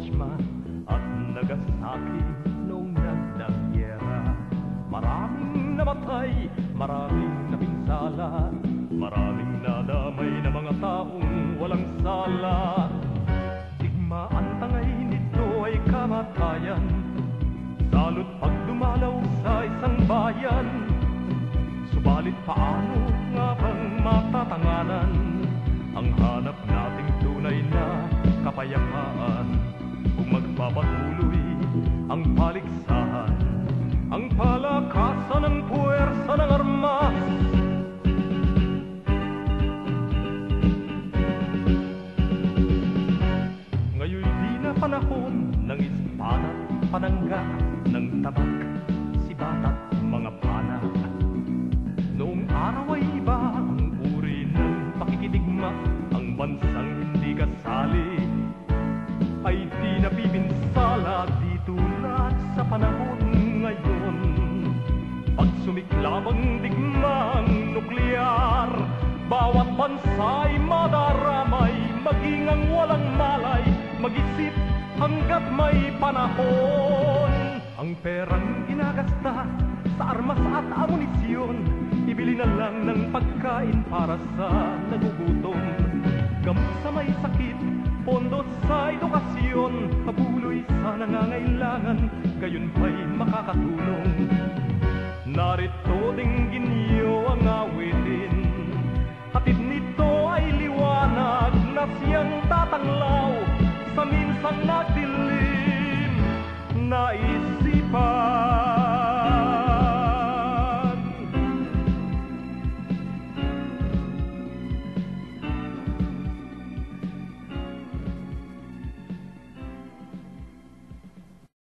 Hiroshima at Nagasaki noong nagdagyera. Maraming namatay, maraming napinsala, maraming nadamay na mga taong walang sala. Digmaan tangay nito ay kamatayan, salot pag dumalaw sa isang bayan. Subalit paano nga bang matatanganan ang hanap nating tunay na kapayapaan kung magpapatuloy ang paligsahan, ang palakasan ng puwersa ng armas? Ngayon di na panahon ng espada, panangga ng tabak, sibat at mga pana. Noong araw ay iba ang uri ng pakikidigma, ang bansang hindi kasali ay di napipinsala di tulad sa panahon ngayon. Pag sumiklab ang digmang nuklear, bawat bansa ay madaramay, maging ang walang malay, mag-isip hanggat may panahon. Ang perang ginagasta sa armas at amunisyon, ibili na lang ng pagkain para sa nagugutom. Gamot sa may sakit, pondo sa edukasyon, pabuloy sa nangangailangan, gayon ba'y makakatulong? Narito dinggin ang awitin, hatid nito ay liwanag na siyang tatanglaw sa minsang nagdilim.